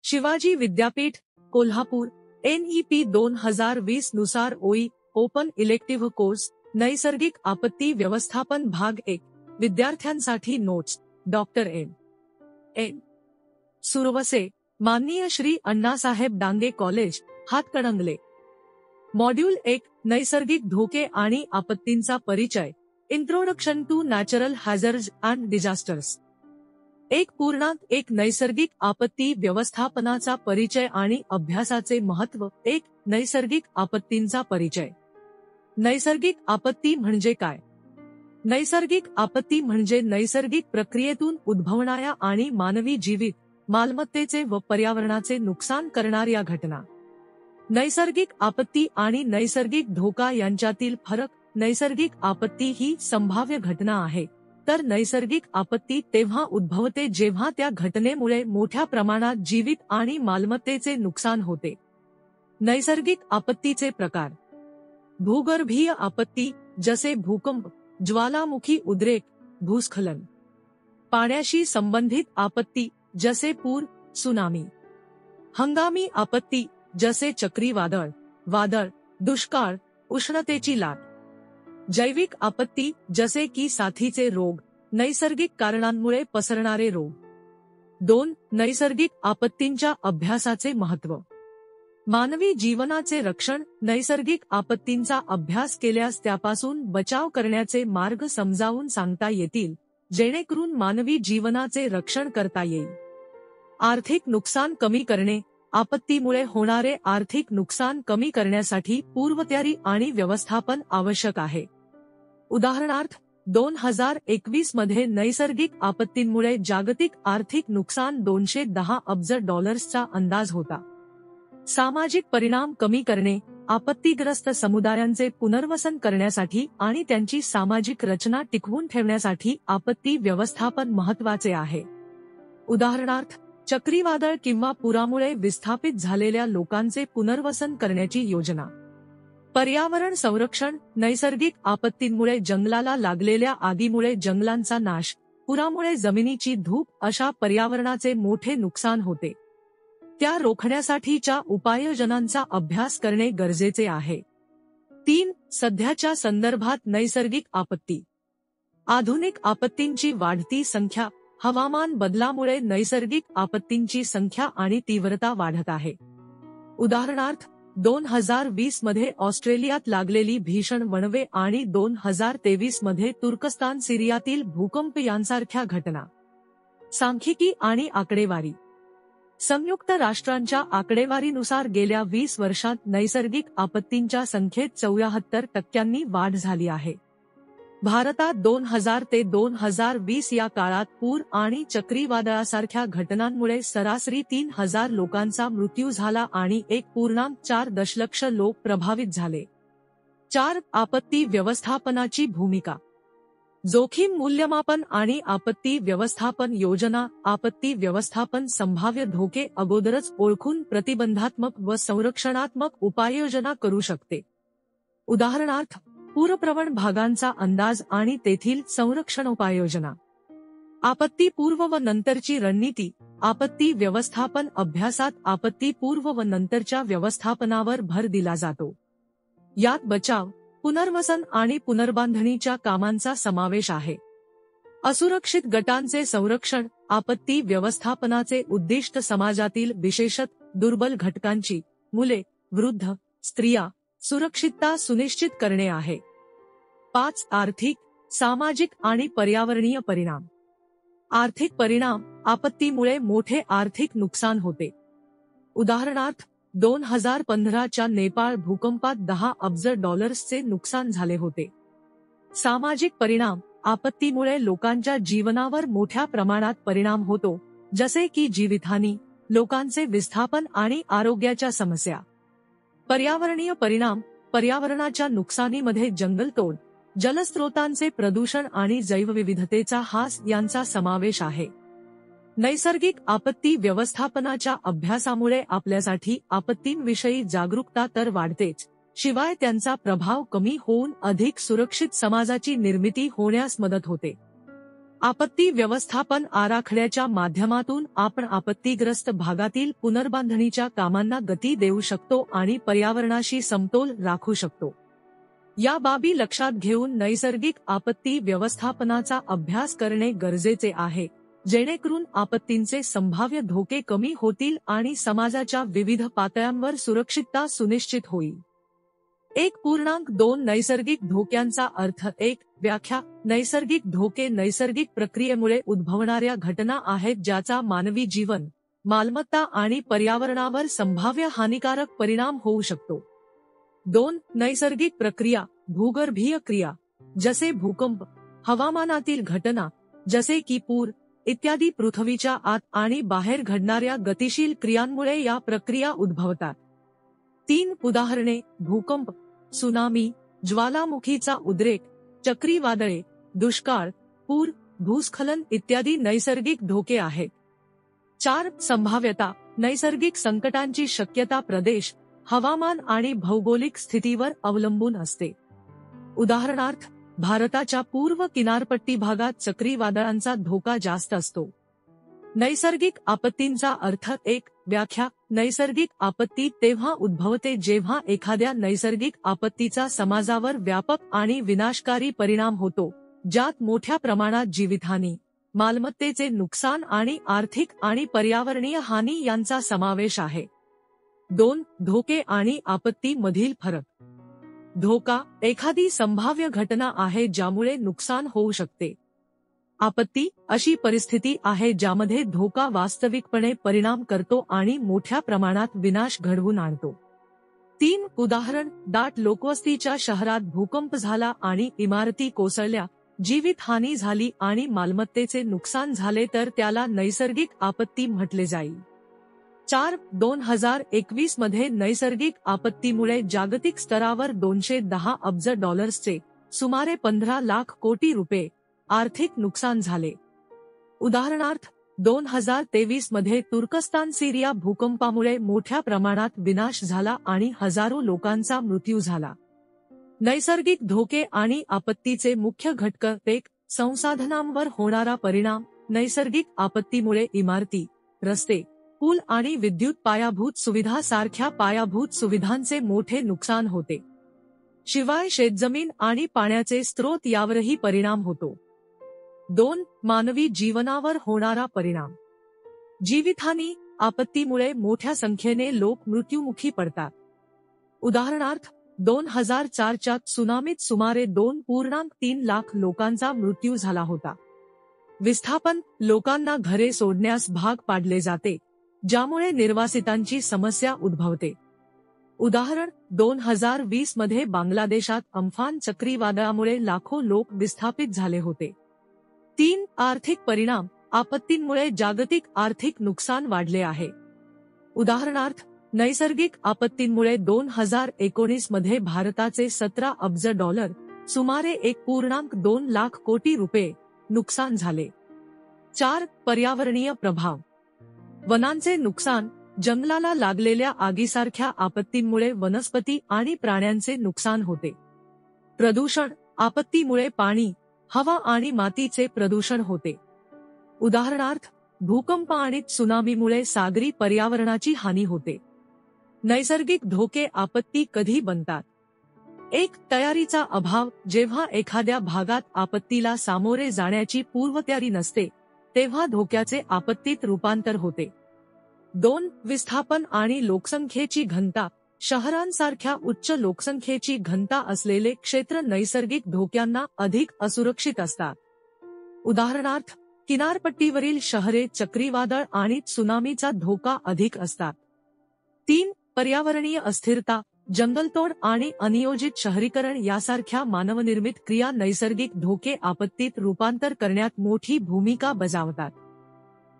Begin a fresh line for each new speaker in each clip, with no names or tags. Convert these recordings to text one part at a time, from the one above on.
शिवाजी विद्यापीठ कोल्हापूर NEP 2020 नुसार OE open elective course नैसर्गिक आपत्ती व्यवस्थापन भाग 1 विद्यार्थ्यांसाठी नोट्स डॉक्टर एन सुरवसे माननीय श्री अण्णासाहेब डांगे कॉलेज हातकणंगले मॉड्यूल 1 नैसर्गिक धोके आणि आपत्तींचा परिचय introduction to natural hazards and disasters 1.1 नैसर्गिक आपत्ती व्यवस्थापनाचा परिचय आणि अभ्यासाचे महत्त्व 1 नैसर्गिक आपत्तींचा परिचय नैसर्गिक आपत्ती म्हणजे काय? नैसर्गिक आपत्ती म्हणजे नैसर्गिक प्रक्रियेतून उद्भवणाऱ्या आणि मानवी जीवित, मालमत्तेचे व पर्यावरणाचे नुकसान करणाऱ्या घटना. नैसर्गिक आपत्ती आणि नैसर्गिक धोका यांच्यातील फरक नैसर्गिक आपत्ती ही संभाव्य घटना आहे, तर नैसर्गिक आपत्ती तेव्हा उद्भवते जेव्हा त्या घटनेमुळे मोठ्या प्रमाणात जीवित आणि मालमत्तेचे नुकसान होते. नैसर्गिक आपत्तीचे प्रकार भूगर्भीय आपत्ती जसे भूकंप, ज्वालामुखी उद्रेक, भूस्खलन. पाण्याशी संबंधित आपत्ती जसे पूर, त्सुनामी. हंगामी आपत्ती जसे चक्रीवादळ, वादळ, दुष्काळ, उष्णतेची लाट. जैविक आपत्ती जसे की साथीचे रोग, नैसर्गिक कारणांमुळे पसरणारे रोग. 2 नैसर्गिक आपत्तींच्या अभ्यासाचे महत्त्व. मानवी जीवनाचे रक्षण नैसर्गिक आपत्तींचा अभ्यास केल्यास त्यापासून बचाव करण्याचे मार्ग समजावून सांगता येतील, जेणेकरून मानवी जीवनाचे रक्षण करता येईल. आर्थिक नुकसान कमी करणे आपत्तीमुळे होणारे आर्थिक नुकसान कमी करण्यासाठी पूर्वतयारी आणि व्यवस्थापन आवश्यक आहे. उदाहरणार्थ 2021 मध्ये नैसर्गिक आपत्तींमुळे जागतिक आर्थिक नुकसान $210 अब्जचा अंदाज होता. सामाजिक परिणाम कमी करणे आपत्तीग्रस्त समुदायांचे पुनर्वसन करण्यासाठी आणि त्यांची सामाजिक रचना टिकवून ठेवण्यासाठी आपत्ती व्यवस्थापन महत्त्वाचे आहे. उदाहरणार्थ चक्रीवादळ किंवा पुरामुळे विस्थापित झालेल्या लोकांचे पुनर्वसन करण्याची योजना. पर्यावरण संरक्षण नैसर्गिक आपत्तींमुळे जंगलाला लागलेल्या आगीमुळे जंगलांचा नाश, पुरामुळे जमिनीची धूप अशा पर्यावरणाचे मोठे नुकसान होते. त्या रोखण्यासाठीच्या उपाययोजनांचा अभ्यास करणे गरजेचे आहे. 3 सध्याच्या संदर्भात नैसर्गिक आपत्ती. आधुनिक आपत्तींची वाढती संख्या हवामान बदलामुळे नैसर्गिक आपत्तींची संख्या आणि तीव्रता वाढत आहे. उदाहरणार्थ 2020 मध्ये ऑस्ट्रेलियात लागलेली भीषण वणवे आणि 2023 मध्ये तुर्कस्तान सिरियातील भूकंप यांसारख्या घटना. सांख्यिकी आणि आकडेवारी. संयुक्त राष्ट्रांच्या आकडेवारीनुसार गेल्या 20 वर्षात नैसर्गिक आपत्तींच्या संख्येत 74% वाढ झाली आहे. भारतात 2000 ते 2020 या काळात पूर आणि चक्रीवादळासारख्या घटनांमुळे सरासरी 3000 लोकांचा मृत्यू झाला आणि 1.4 दशलक्ष लोक प्रभावित झाले. 4 आपत्ती व्यवस्थापनाची भूमिका. जोखीम मूल्यमापन आणि आपत्ती व्यवस्थापन योजना. आपत्ती व्यवस्थापन संभाव्य धोके अगोदरच ओळखून प्रतिबंधात्मक व संरक्षणात्मक उपाययोजना करू शकते. उदाहरणार्थ पूरप्रवण भागांचा अंदाज आणि तेथील संरक्षण उपाययोजना. आपत्ती पूर्व व नंतरची रणनीती. आपत्ती व्यवस्थापन अभ्यासात आपत्ती पूर्व व नंतरच्या व्यवस्थापनावर भर दिला जातो. यात बचाव, पुनर्वसन आणि पुनर्बांधणीच्या कामांचा समावेश आहे. असुरक्षित गटांचे संरक्षण. आपत्ती व्यवस्थापनाचे उद्दिष्ट समाजातील विशेषतः दुर्बल घटकांची, मुले, वृद्ध, स्त्रिया, सुरक्षितता सुनिश्चित करणे आहे. 5 आर्थिक, सामाजिक आणि पर्यावरणीय परिणाम. आर्थिक परिणाम. आपत्तीमुळे मोठे आर्थिक नुकसान होते. उदाहरणार्थ 2015 च्या नेपाळ भूकंपात $10 अब्जचे नुकसान झाले होते. सामाजिक परिणाम. आपत्तीमुळे लोकांच्या जीवनावर मोठ्या प्रमाणात परिणाम होतो, जसे की जीवितहानी, लोकांचे विस्थापन आणि आरोग्याच्या समस्या. पर्यावरणीय परिणाम. पर्यावरणाच्या नुकसानीमध्ये जंगलतोड, जलस्रोतांचे प्रदूषण आणि जैवविविधतेचा ह्रास यांचा समावेश आहे. नैसर्गिक आपत्ती व्यवस्थापनाच्या अभ्यासामुळे आपल्यासाठी आपत्तींविषयी जागरूकता तर वाढतेच, शिवाय त्यांचा प्रभाव कमी होऊन अधिक सुरक्षित समाजाची निर्मिती होण्यास मदत होते. आपत्ती व्यवस्थापन आराखड्याच्या माध्यमातून आपण आपत्तीग्रस्त भागातील पुनर्बांधणीच्या कामांना गती देऊ शकतो आणि पर्यावरणाशी समतोल राखू शकतो. या बाबी लक्षात घेऊन नैसर्गिक आपत्ती व्यवस्थापनाचा अभ्यास करणे गरजेचे आहे, जेणेकरून आपत्तींचे संभाव्य धोके कमी होतील आणि समाजाच्या विविध पातळ्यांवर सुरक्षितता सुनिश्चित होईल. 1.2 नैसर्गिक धोक्यांचा अर्थ. 1. व्याख्या. नैसर्गिक धोके नैसर्गिक प्रक्रियेमुळे उद्भवणाऱ्या घटना आहेत ज्याचा मानवी जीवन, मालमत्ता आणि पर्यावरणावर संभाव्य हानिकारक परिणाम होऊ शकतो. 2. नैसर्गिक प्रक्रिया. भूगर्भीय क्रिया जसे भूकंप, हवामानातील घटना जसे की पूर इत्यादी पृथ्वीच्या आत आणि बाहेर घडणाऱ्या गतिशील क्रियांमुळे या प्रक्रिया उद्भवतात. 3 उदाहरणे. भूकंप, सुनामी, ज्वालामुखीचा उद्रेक, चक्रीवादळे, दुष्काळ, पूर, भूस्खलन इत्यादी नैसर्गिक धोके आहेत. 4 संभाव्यता. नैसर्गिक संकटांची शक्यता प्रदेश, हवामान आणि भौगोलिक स्थितीवर अवलंबून असते. उदाहरणार्थ, भारताच्या पूर्व किनारपट्टी भागात चक्रीवादळांचा धोका जास्त असतो. नैसर्गिक आपत्तींचा अर्थ. 1. व्याख्या. नैसर्गिक आपत्ती तेव्हा उद्भवते जेव्हा एखाद्या नैसर्गिक आपत्तीचा समाजावर व्यापक आणि विनाशकारी परिणाम होतो, ज्यात मोठ्या प्रमाणात जीवितहानी, मालमत्तेचे नुकसान आणि आर्थिक आणि पर्यावरणीय हानी यांचा समावेश आहे. 2. धोके आणि आपत्ती मधील फरक. धोका एखादी संभाव्य घटना आहे ज्यामुळे नुकसान होऊ शकते. आपत्ती अशी परिस्थिती आहे ज्यामध्ये धोका वास्तविकपणे परिणाम करतो आणि मोठ्या प्रमाणात विनाश घडवून आणतो. 3 उदाहरण. दाट लोकवस्तीच्या शहरात भूकंप झाला आणि इमारती कोसळल्या, जीवितहानी झाली आणि मालमत्तेचे नुकसान झाले तर त्याला नैसर्गिक आपत्ती म्हटले जाईल. 4. 2021 मध्ये नैसर्गिक आपत्तीमुळे जागतिक स्तरावर $210 अब्ज सुमारे 15 लाख कोटी रुपये आर्थिक नुकसान झाले. उदाहरणार्थ, 2023 मध्ये तुर्कस्तान सिरिया भूकंपामुळे मोठ्या प्रमाणात विनाश झाला आणि हजारो लोकांचा मृत्यू झाला. नैसर्गिक धोके आणि आपत्तीचे मुख्य घटक. 1. संसाधनांवर होणारा परिणाम. नैसर्गिक आपत्तीमुळे इमारती, रस्ते, पूल आणि विद्युत पायाभूत सुविधा सारख्या पायाभूत सुविधांचे मोठे नुकसान होते. शिवाय शेतजमीन आणि पाण्याचे स्रोत यावरही परिणाम होतो. 2. मानवी जीवनावर होणारा परिणाम. जीवितहानी. आपत्तीमुळे मोठ्या संख्येने लोक मृत्युमुखी पडतात. उदाहरणार्थ, 2004च्या त्सुनामीत सुमारे 2.3 लाख लोकांचा मृत्यू झाला होता. विस्थापन. लोकांना घरे सोडण्यास भाग पाडले जाते, ज्यामुळे निर्वासितांची समस्या उद्भवते. उदाहरण, 2020 मध्ये बांगलादेशात अम्फान चक्रीवादळामुळे लाखो लोक विस्थापित झाले होते. 3. आर्थिक परिणाम. आपत्तींमुळे जागतिक आर्थिक नुकसान वाढले आहे. उदाहरणार्थ, नैसर्गिक आपत्तींमुळे 2019 मध्ये भारताचे $17 अब्ज सुमारे 1.2 लाख कोटी रुपये नुकसान झाले. 4. पर्यावरणीय प्रभाव. वनांचे नुकसान. जंगलाला लागलेल्या आगीसारख्या आपत्तींमुळे वनस्पती आणि प्राण्यांचे नुकसान होते. प्रदूषण. आपत्तीमुळे पाणी, हवा आणि मातीचे प्रदूषण होते. उदाहरणार्थ, भूकंप आणि त्सुनामीमुळे सागरी पर्यावरणाची हानी होते. नैसर्गिक धोके आपत्ती कधी बनतात. 1. तयारीचा अभाव. जेव्हा एखाद्या भागात आपत्तीला सामोरे जाण्याची पूर्वतयारी नसते, तेव्हा धोक्याचे आपत्तीत रूपांतर होते. 2. विस्थापन आणि लोकसंख्येची घनता. शहरांसारख्या उच्च लोकसंख्येची घनता असलेले क्षेत्र नैसर्गिक धोक्यांना अधिक असुरक्षित असतात. उदाहरणार्थ, किनारपट्टीवरील शहरे चक्रीवादळ आणि त्सुनामीचा धोका अधिक असतात. 3. पर्यावरणीय अस्थिरता. जंगलतोड आणि अनियोजित शहरीकरण यासारख्या मानवनिर्मित क्रिया नैसर्गिक धोके आपत्तीत रूपांतर करण्यात मोठी भूमिका बजावतात.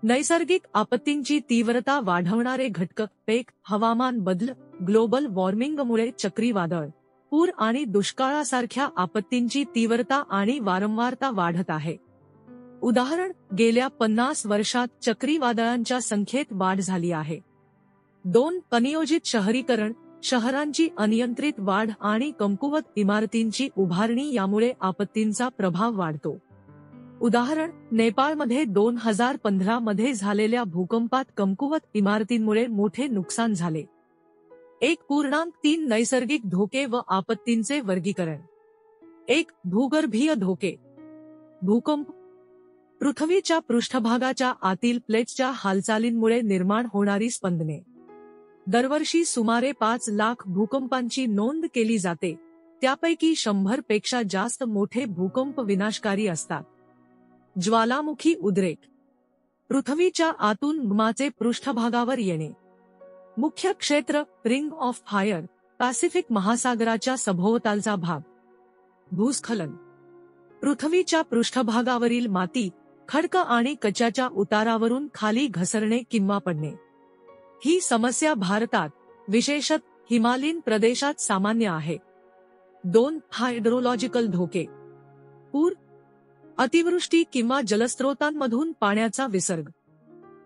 नैसर्गिक आपत्तींची तीव्रता वाढवणारे घटक. 1. हवामान बदल. ग्लोबल वॉर्मिंगमुळे चक्रीवादळ, पूर आणि दुष्काळासारख्या आपत्तींची तीव्रता आणि वारंवारता वाढत आहे. उदाहरण, गेल्या 50 वर्षात चक्रीवादळांच्या संख्येत वाढ झाली आहे. 2. अनियोजित शहरीकरण. शहरांची अनियंत्रित वाढ आणि कमकुवत इमारतींची उभारणी यामुळे आपत्तींचा प्रभाव वाढतो. उदाहरण, नेपाळमध्ये 2015 मध्ये झालेल्या भूकंपात कमकुवत इमारतींमुळे मोठे नुकसान झाले. 1.3 नैसर्गिक धोके व आपत्तींचे वर्गीकरण. 1. भूगर्भीय धोके. भूकंप. पृथ्वीच्या पृष्ठभागाच्या आतील प्लेट्सच्या हालचालींमुळे निर्माण होणारी स्पंदने. दरवर्षी सुमारे 5 लाख भूकंपांची नोंद केली जाते, त्यापैकी 100 पेक्षा जास्त मोठे भूकंप विनाशकारी असतात. ज्वालामुखी उद्रेक. पृथ्वीच्या आतून magmaचे पृष्ठभागावर येणे. मुख्य क्षेत्र, रिंग ऑफ फायर, पॅसिफिक महासागराच्या सभोवतालचा भाग. भूस्खलन. पृथ्वीच्या पृष्ठभागावरील माती, खडक आणि कच्च्याच्या उतारावरून खाली घसरणे किंवा पडणे. ही समस्या भारतात, विशेषतः हिमालयीन प्रदेशात सामान्य आहे. 2. हायड्रोलॉजिकल धोके. पूर. अतिवृष्टी किंवा जलस्रोतांमधून पाण्याचा विसर्ग.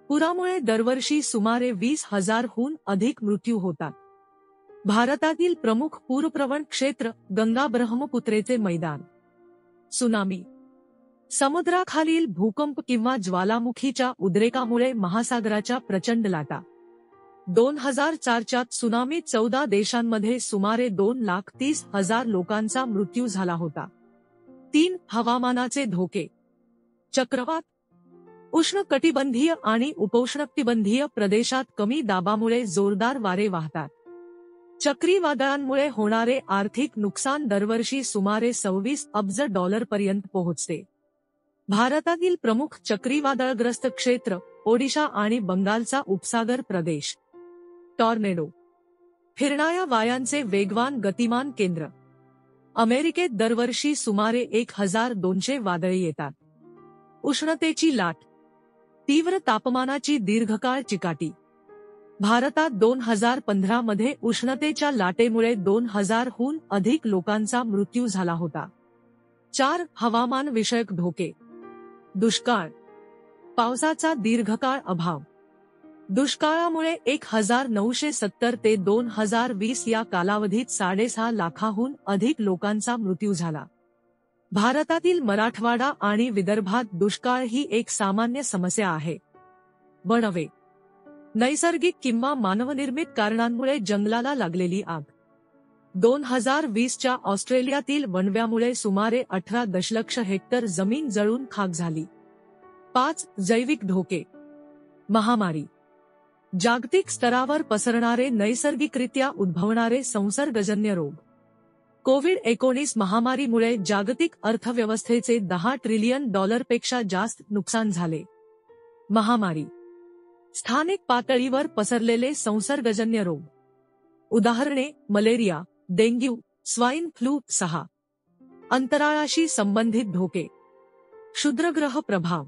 पुरामुळे दरवर्षी सुमारे 20,000 हून अधिक मृत्यू होतात. भारतातील प्रमुख पूरप्रवण क्षेत्र, गंगा ब्रह्मपुत्रेचे मैदान. सुनामी. समुद्राखालील भूकंप किंवा ज्वालामुखीच्या उद्रेकामुळे महासागराच्या प्रचंड लाटा. 2004च्या त्सुनामीत 14 देशांमध्ये सुमारे 2,30,000 लोकांचा मृत्यू झाला होता. 3. हवामानाचे धोके. चक्रवात. उष्णकटिबंधीय आणि उपोष्णकटिबंधीय प्रदेशात कमी दाबामुळे जोरदार वारे वाहतात. चक्रीवादळांमुळे होणारे आर्थिक नुकसान दरवर्षी सुमारे $26 अब्ज पर्यंत पोहोचते. भारतातील प्रमुख चक्रीवादळग्रस्त क्षेत्र, ओडिशा आणि बंगालचा उपसागर प्रदेश. टॉर्नेडो. फिरणाऱ्या वायांचे वेगवान गतिमान केंद्र. अमेरिकेत दरवर्षी सुमारे 1,200 वादळे येतात. उष्णतेची लाट. तीव्र तापमानाची दीर्घकाळ चिकाटी. भारतात 2015 मध्ये उष्णतेच्या लाटेमुळे 2,000 हून अधिक लोकांचा मृत्यू झाला होता. 4. हवामान विषयक धोके. दुष्काळ. पावसाचा दीर्घकाळ अभाव. दुष्काळामुळे 1970 ते 2020 या कालावधीत 6.5 लाखाहून अधिक लोकांचा मृत्यू झाला. भारतातील मराठवाडा आणि विदर्भात दुष्काळ ही एक सामान्य समस्या आहे. वणवे. नैसर्गिक किंवा मानवनिर्मित कारणांमुळे जंगलाला लागलेली आग. 2020च्या ऑस्ट्रेलियातील वणव्यामुळे सुमारे 18 दशलक्ष हेक्टर जमीन जळून खाक झाली. 5. जैविक धोके. महामारी. जागतिक स्तरावर पसरणारे नैसर्गिकरित्या उद्भवणारे संसर्गजन्य रोग. कोविड-19 महामारीमुळे जागतिक अर्थव्यवस्थेचे $10 ट्रिलियन पेक्षा जास्त नुकसान झाले. महामारी. स्थानिक पातळीवर पसरलेले संसर्गजन्य रोग. उदाहरणे, मलेरिया, डेंग्यू, स्वाईन फ्लू. 6. अंतराळाशी संबंधित धोके. क्षुद्रग्रह प्रभाव.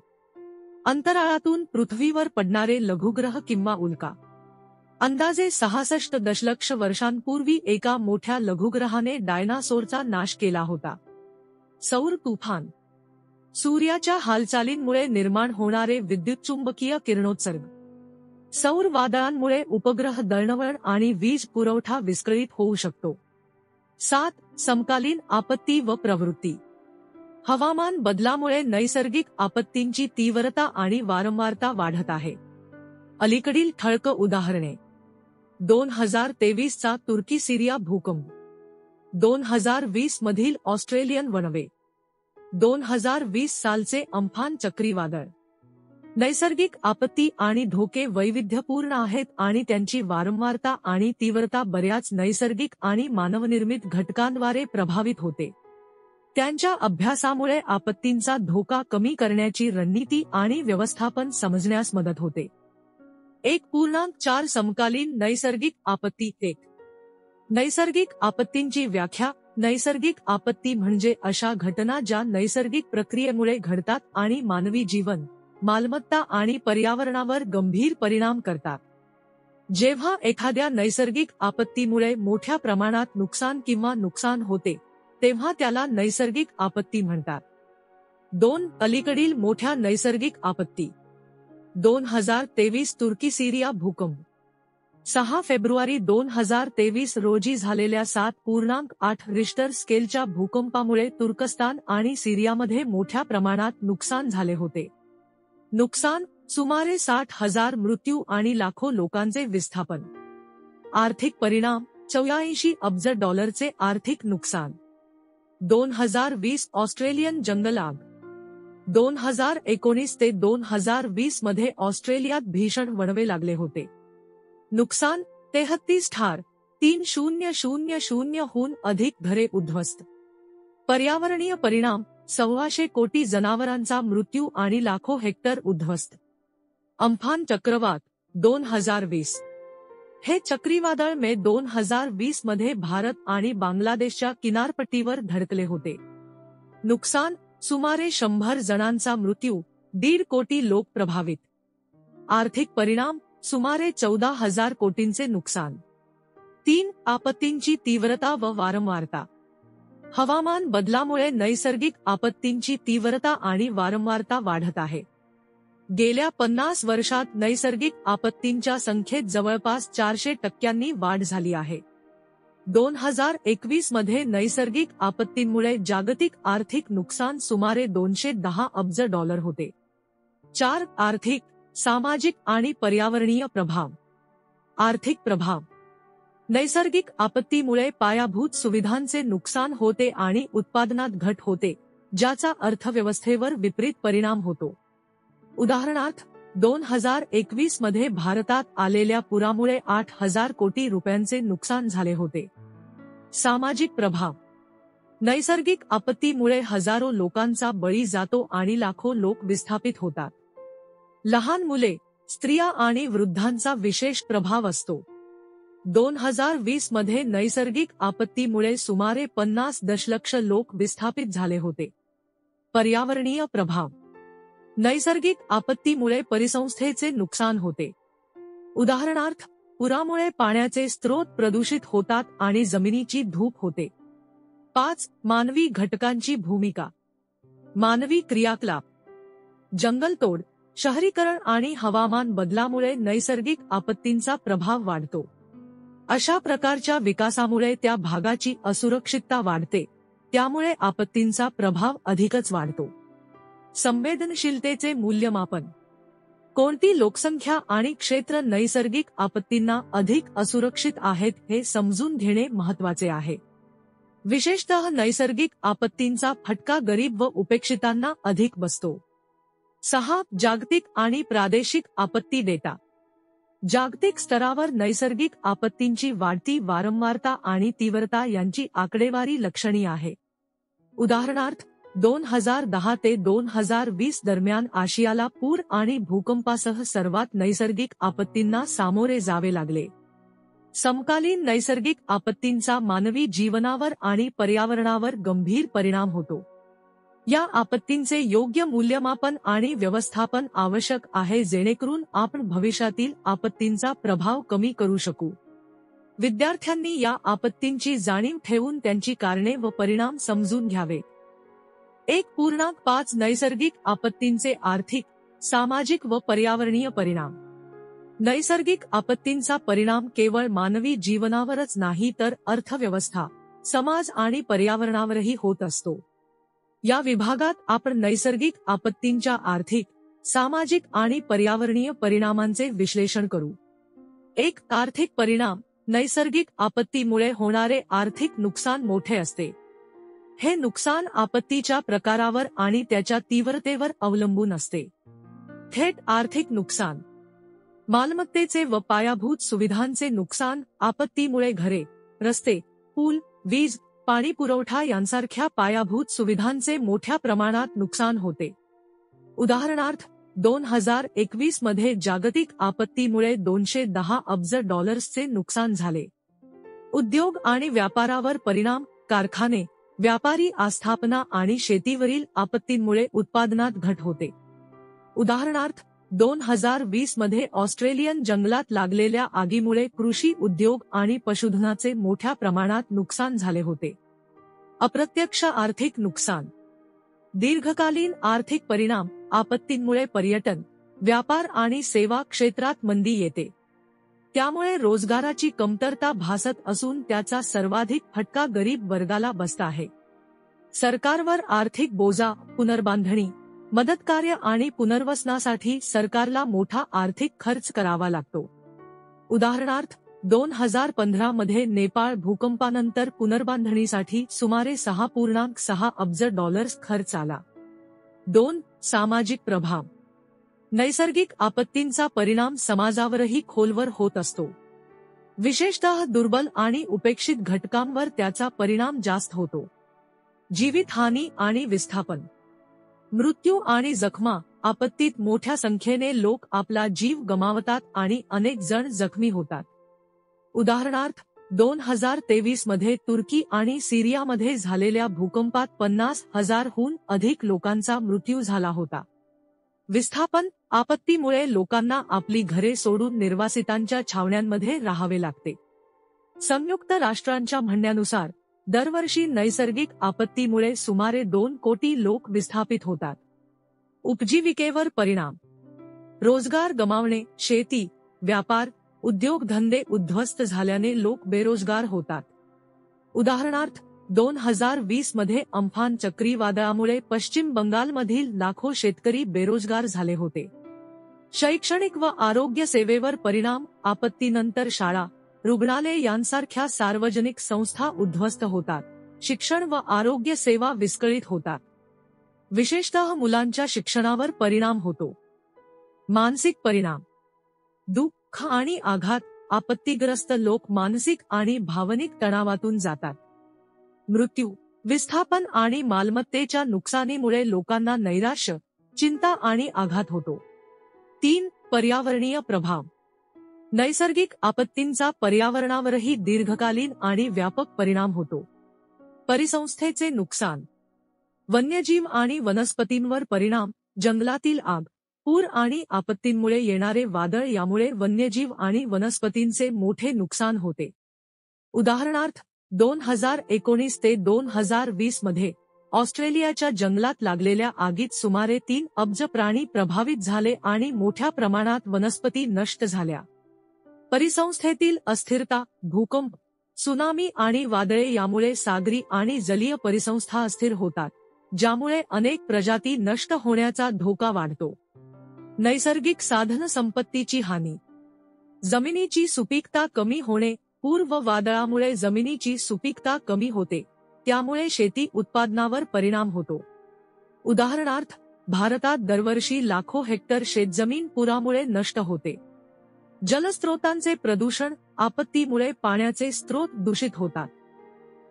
अंतराळातून पृथ्वीवर पडणारे लघुग्रह किंवा उल्का. अंदाजे 66 दशलक्ष वर्षांपूर्वी एका मोठ्या लघुग्रहाने डायनासोरचा नाश केला होता. सौर तुफान. सूर्याच्या हालचालींमुळे निर्माण होणारे विद्युतचुंबकीय किरणोत्सर्ग. सौर वादळांमुळे उपग्रह दळणवळण आणि वीज पुरवठा विस्कळीत होऊ शकतो. 7. समकालीन आपत्ती व प्रवृत्ती. हवामान बदलामुळे नैसर्गिक आपत्तींची तीव्रता आणि वारंवारता वाढत आहे. अलीकडील ठळक उदाहरणे. 2023चा तुर्की-सिरिया भूकंप. 2020 मधील ऑस्ट्रेलियन वणवे. 2020 सालचे अम्फान चक्रीवादळ. नैसर्गिक आपत्ती आणि धोके वैविध्यपूर्ण आहेत आणि त्यांची वारंवारता आणि तीव्रता बऱ्याच नैसर्गिक आणि मानवनिर्मित घटकांद्वारे प्रभावित होते. त्यांच्या अभ्यासामुळे आपत्तींचा धोका कमी करण्याची रणनीती आणि व्यवस्थापन समजण्यास मदत होते. 1.4 समकालीन नैसर्गिक आपत्ती. 1. नैसर्गिक आपत्तींची व्याख्या. नैसर्गिक आपत्ती म्हणजे अशा घटना ज्या नैसर्गिक प्रक्रियेमुळे घडतात आणि मानवी जीवन, मालमत्ता आणि पर्यावरणावर गंभीर परिणाम करतात. जेव्हा एखाद्या नैसर्गिक आपत्तीमुळे मोठ्या प्रमाणात नुकसान किंवा नुकसान होते, तेव्हा त्याला नैसर्गिक आपत्ती म्हणतात. 2. अलीकडील मोठ्या नैसर्गिक आपत्ती. 2023 तुर्की-सिरिया भूकंप. 6 फेब्रुवारी 2023 रोजी झालेल्या 7.8 रिश्टर स्केलच्या भूकंपामुळे तुर्कस्तान आणि सिरियामध्ये मोठ्या प्रमाणात नुकसान झाले होते. नुकसान सुमारे 60,000 मृत्यू आणि लाखो लोकांचे विस्थापन. आर्थिक परिणाम 84 अब्ज डॉलरचे आर्थिक नुकसान. 2020 ऑस्ट्रेलियन जंगल आग. 2019 ते 2020 मध्ये ऑस्ट्रेलियात भीषण वणवे लागले होते. नुकसान 33 ठार, 3000 हून अधिक घरे उद्ध्वस्त. पर्यावरणीय परिणाम 125 कोटी जनावरांचा मृत्यू आणि लाखो हेक्टर उद्ध्वस्त. अम्फान चक्रवात 2020. हे चक्रीवादळ मे 2020 मध्ये भारत आणि बांगलादेशच्या किनारपट्टीवर धडकले होते. नुकसान सुमारे 100 जणांचा मृत्यू, 1.5 कोटी लोक प्रभावित. आर्थिक परिणाम सुमारे 14,000 कोटींचे नुकसान. 3 आपत्तींची तीव्रता व वारंवारता. हवामान बदलामुळे नैसर्गिक आपत्तींची तीव्रता आणि वारंवारता वाढत आहे. गेल्या 50 वर्षात नैसर्गिक आपत्तींच्या संख्येत जवळपास 400% वाढ झाली आहे. 2021 मध्ये नैसर्गिक आपत्तींमुळे जागतिक आर्थिक नुकसान सुमारे 210 अब्ज डॉलर होते. 4 आर्थिक, सामाजिक आणि पर्यावरणीय प्रभाव. आर्थिक प्रभाव. नैसर्गिक आपत्तीमुळे पायाभूत सुविधांचे नुकसान होते आणि उत्पादनात घट होते, ज्याचा अर्थव्यवस्थेवर विपरीत परिणाम होतो. उदाहरणार्थ, 2021 मध्ये भारतात आलेल्या पुरामुळे 8,000 कोटी रुपयांचे नुकसान झाले होते. सामाजिक प्रभाव. नैसर्गिक आपत्तीमुळे हजारो लोकांचा बळी जातो आणि लाखो लोक विस्थापित होतात. लहान मुले, स्त्रिया आणि वृद्धांचा विशेष प्रभाव असतो. 2020 मध्ये नैसर्गिक आपत्तीमुळे सुमारे 50 दशलक्ष लोक विस्थापित झाले होते. पर्यावरणीय प्रभाव. नैसर्गिक आपत्तीमुळे परिसंस्थेचे नुकसान होते. उदाहरणार्थ, पुरामुळे पाण्याचे स्रोत प्रदूषित होतात आणि जमिनीची धूप होते. 5 मानवी घटकांची भूमिका. मानवी क्रियाकलाप. जंगलतोड, शहरीकरण आणि हवामान बदलामुळे नैसर्गिक आपत्तींचा प्रभाव वाढतो. अशा प्रकारच्या विकासामुळे त्या भागाची असुरक्षितता वाढते, त्यामुळे आपत्तींचा प्रभाव अधिकच वाढतो. संवेदनशीलतेचे मूल्यमापन. कोणती लोकसंख्या आणि क्षेत्र नैसर्गिक आपत्तींना अधिक असुरक्षित आहेत हे समजून घेणे महत्त्वाचे आहे. विशेषतः नैसर्गिक आपत्तींचा फटका गरीब व उपेक्षितांना अधिक बसतो. 6 जागतिक आणि प्रादेशिक आपत्ती डेटा. जागतिक स्तरावर नैसर्गिक आपत्तींची वाढती वारंवारता आणि तीव्रता यांची आकडेवारी लक्षणीय आहे. उदाहरणार्थ, 2010 ते 2020 दरम्यान आशियाला पूर आणि भूकंपासह सर्वात नैसर्गिक आपत्तींना सामोरे जावे लागले. समकालीन नैसर्गिक आपत्तींचा मानवी जीवनावर आणि पर्यावरणावर गंभीर परिणाम होतो. या आपत्तींचे योग्य मूल्यमापन आणि व्यवस्थापन आवश्यक आहे जेणेकरून आपण भविष्यातील आपत्तींचा प्रभाव कमी करू शकू. विद्यार्थ्यांनी या आपत्तींची जाणीव ठेवून त्यांची कारणे व परिणाम समजून घ्यावे. 1.5 नैसर्गिक आपत्तींचे आर्थिक, सामाजिक व पर्यावरणीय परिणाम. नैसर्गिक आपत्तींचा परिणाम केवळ मानवी जीवनावरच नाही तर अर्थव्यवस्था, समाज आणि पर्यावरणावरही होत असतो. या विभागात आपण नैसर्गिक आपत्तींच्या आर्थिक, सामाजिक आणि पर्यावरणीय परिणामांचे विश्लेषण करू. 1. आर्थिक परिणाम. नैसर्गिक आपत्तीमुळे होणारे आर्थिक नुकसान मोठे असते. हे नुकसान आपत्तीच्या प्रकारावर आणि त्याच्या तीव्रतेवर अवलंबून असते. थेट आर्थिक नुकसान. मालमत्तेचे व पायाभूत सुविधांचे नुकसान. आपत्तीमुळे घरे, रस्ते, पूल, वीज, पाणी पुरवठा यांसारख्या पायाभूत सुविधांचे मोठ्या प्रमाणात नुकसान होते. उदाहरणार्थ, 2021 मध्ये जागतिक आपत्तीमुळे 210 अब्ज डॉलर्सचे नुकसान झाले. उद्योग आणि व्यापारावर परिणाम. कारखाने, व्यापारी आस्थापना आणि शेतीवरील आपत्तींमुळे उत्पादनात घट होते. उदाहरणार्थ, 2020 मध्ये ऑस्ट्रेलियन जंगलात लागलेल्या आगीमुळे कृषी उद्योग आणि पशुधनाचे मोठ्या प्रमाणात नुकसान झाले होते. अप्रत्यक्ष आर्थिक नुकसान. दीर्घकालीन आर्थिक परिणाम. आपत्तींमुळे पर्यटन, व्यापार आणि सेवा क्षेत्रात मंदी येते. त्यामुळे रोजगाराची कमतरता भासत असून त्याचा सर्वाधिक फटका गरीब वर्गाला बसत आहे. सरकारवर आर्थिक बोजा, पुनर्बांधणी, मदतकार्य आणि पुनर्वसनासाठी सरकारला मोठा आर्थिक खर्च करावा लागतो. उदाहरणार्थ 2015 मध्ये नेपाळ भूकंपानंतर पुनर्बांधणीसाठी सुमारे 6.6 अब्ज डॉलर्स खर्च आला. 2. सामाजिक प्रभाव. नैसर्गिक आपत्तींचा परिणाम समाजावरही खोलवर होत असतो. विशेषतः दुर्बल आणि उपेक्षित घटकांवर त्याचा परिणाम जास्त होतो. जीवितहानी आणि विस्थापन. मृत्यू आणि जखमा. आपत्तीत मोठ्या संख्येने लोक आपला जीव गमावतात आणि अनेक जण जखमी होतात. उदाहरणार्थ 2023 मध्ये तुर्की आणि सिरियामध्ये झालेल्या भूकंपात 50,000हून अधिक लोकांचा मृत्यू झाला होता. विस्थापन. आपत्तीमुळे लोकांना आपली घरे सोडून निर्वासितांच्या छावण्यांमध्ये राहावे लागते. संयुक्त राष्ट्रांच्या म्हणण्यानुसार दरवर्षी नैसर्गिक आपत्तीमुळे सुमारे 2 कोटी लोक विस्थापित होतात. उपजीविकेवर परिणाम. रोजगार गमावणे. शेती, व्यापार, उद्योगधंदे उद्ध्वस्त झाल्याने लोक बेरोजगार होतात. उदाहरणार्थ 2020 मध्ये अम्फान चक्रीवादळामुळे पश्चिम बंगालमधील लाखो शेतकरी बेरोजगार झाले होते. शैक्षणिक व आरोग्य सेवेवर परिणाम. आपत्तीनंतर शाळा, रुग्णालय यांसारख्या सार्वजनिक संस्था उद्ध्वस्त होतात. शिक्षण व आरोग्य सेवा विस्कळीत होतात. विशेषतः मुलांच्या शिक्षणावर परिणाम होतो. मानसिक परिणाम. दुःख आणि आघात. आपत्तीग्रस्त लोक मानसिक आणि भावनिक तणावातून जातात. मृत्यू, विस्थापन आणि मालमत्तेच्या नुकसानीमुळे लोकांना नैराश्य, चिंता आणि आघात होतो. 3. पर्यावरणीय प्रभाव. नैसर्गिक आपत्तींचा पर्यावरणावरही दीर्घकालीन आणि व्यापक परिणाम होतो. परिसंस्थेचे नुकसान. वन्यजीव आणि वनस्पतींवर परिणाम. जंगलातील आग, पूर आणि आपत्तींमुळे येणारे वादळ यामुळे वन्यजीव आणि वनस्पतींचे मोठे नुकसान होते. उदाहरणार्थ 2019 ते 2020 मध्ये ऑस्ट्रेलियाच्या जंगलात लागलेल्या आगीत सुमारे 3 अब्ज प्राणी प्रभावित झाले आणि मोठ्या प्रमाणात वनस्पती नष्ट झाल्या. परिसंस्थेतील अस्थिरता. भूकंप, सुनामी आणि वादळे यामुळे सागरी आणि जलीय परिसंस्था अस्थिर होतात, ज्यामुळे अनेक प्रजाती नष्ट होण्याचा धोका वाढतो. नैसर्गिक साधनसंपत्तीची हानी. जमिनीची सुपीकता कमी होणे. पूर व वादळामुळे जमिनीची सुपीकता कमी होते, त्यामुळे शेती उत्पादनावर परिणाम होतो. उदाहरणार्थ भारतात दरवर्षी लाखो हेक्टर शेतजमीन पुरामुळे नष्ट होते. जलस्रोतांचे प्रदूषण. आपत्तीमुळे पाण्याचे स्रोत दूषित होतात.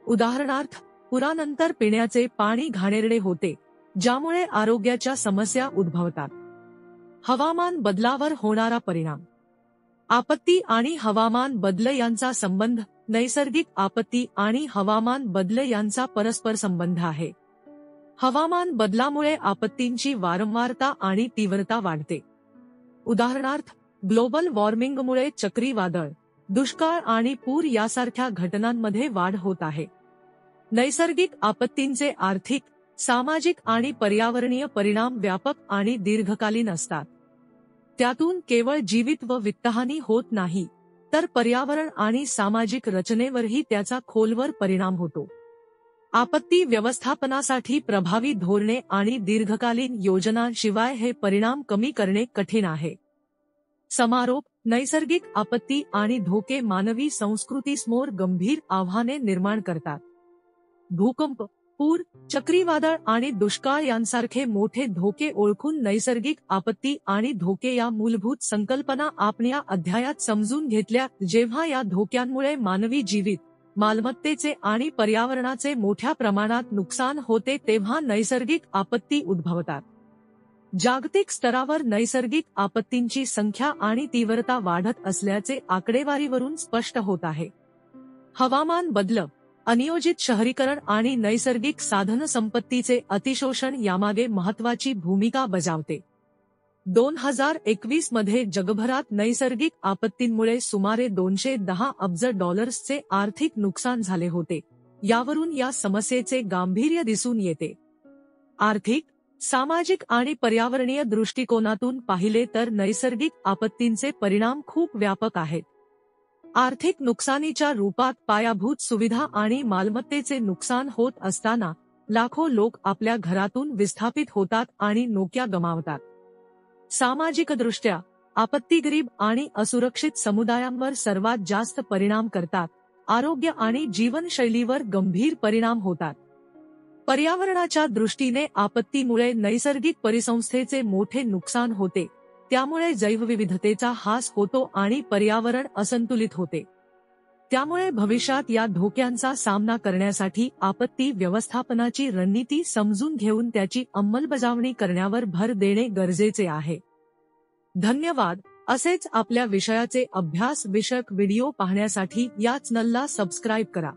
उदाहरणार्थ पुरानंतर पिण्याचे पाणी घाणेरडे होते, ज्यामुळे आरोग्याच्या समस्या उद्भवतात. हवामान बदलावर होणारा परिणाम. आपत्ती आणि हवामान बदल यांचा संबंध. नैसर्गिक आपत्ती आणि हवामान बदल यांचा परस्पर संबंध आहे. हवामान बदलामुळे आपत्तींची वारंवारता आणि तीव्रता वाढते. उदाहरणार्थ ग्लोबल वॉर्मिंगमुळे चक्रीवादळ, दुष्काळ आणि पूर यासारख्या घटनांमध्ये वाढ होत आहे. नैसर्गिक आपत्तींचे आर्थिक, सामाजिक आणि पर्यावरणीय परिणाम व्यापक आणि दीर्घकालीन असतात. त्यातून केवळ जीवित व वित्तहानी होत नाही, तर पर्यावरण आणि सामाजिक रचनेवरही त्याचा खोलवर परिणाम होतो. आपत्ती व्यवस्थापनासाठी प्रभावी धोरणे आणि दीर्घकालीन योजनांशिवाय हे परिणाम कमी करणे कठीण आहे. समारोप. नैसर्गिक आपत्ती आणि धोके मानवी संस्कृतीसमोर गंभीर आव्हाने निर्माण करतात. भूकंप, पूर, चक्रीवादळ आणि दुष्काळ यांसारखे मोठे धोके ओळखून नैसर्गिक आपत्ती आणि धोके या मूलभूत संकल्पना आपण या अध्यायात समजून घेतल्या. जेव्हा या धोक्यांमुळे मानवी जीवित, मालमत्तेचे आणि पर्यावरणाचे मोठ्या प्रमाणात नुकसान होते तेव्हा नैसर्गिक आपत्ती उद्भवतात. जागतिक स्तरावर नैसर्गिक आपत्तींची संख्या आणि तीव्रता वाढत असल्याचे आकडेवारीवरून स्पष्ट होत आहे. हवामान बदल, अनियोजित शहरीकरण आणि नैसर्गिक साधनसंपत्तीचे अतिशोषण यामागे महत्त्वाची भूमिका बजावते. 2021 मध्ये जगभरात नैसर्गिक आपत्तींमुळे सुमारे 210 अब्ज डॉलर्सचे आर्थिक नुकसान झाले होते. यावरून या समस्येचे गांभीर्य दिसून येते. आर्थिक, सामाजिक आणि पर्यावरणीय दृष्टिकोनातून पाहिले तर नैसर्गिक आपत्तींचे परिणाम खूप व्यापक आहेत. आर्थिक नुकसानीच्या रूपात पायाभूत सुविधा आणि मालमत्तेचे नुकसान होत असताना लाखो लोक आपल्या घरातून विस्थापित होतात आणि नोकऱ्या गमावतात. सामाजिकदृष्ट्या आपत्ती गरीब आणि असुरक्षित समुदायांवर सर्वात जास्त परिणाम करतात. आरोग्य आणि जीवनशैलीवर गंभीर परिणाम होतात. पर्यावरणाच्या दृष्टीने आपत्तीमुळे नैसर्गिक परिसंस्थेचे मोठे नुकसान होते. त्यामुळे जैवविविधतेचा ह्रास होतो आणि पर्यावरण असंतुलित होते. त्यामुळे भविष्यात या धोक्यांचा सामना करण्यासाठी आपत्ती व्यवस्थापनाची रणनीती समजून घेऊन त्याची अंमलबजावणी करण्यावर भर देणे गरजेचे आहे. धन्यवाद. असेच आपल्या विषयाचे अभ्यास विषयक व्हिडिओ पाहण्यासाठी या चॅनलला सबस्क्राईब करा.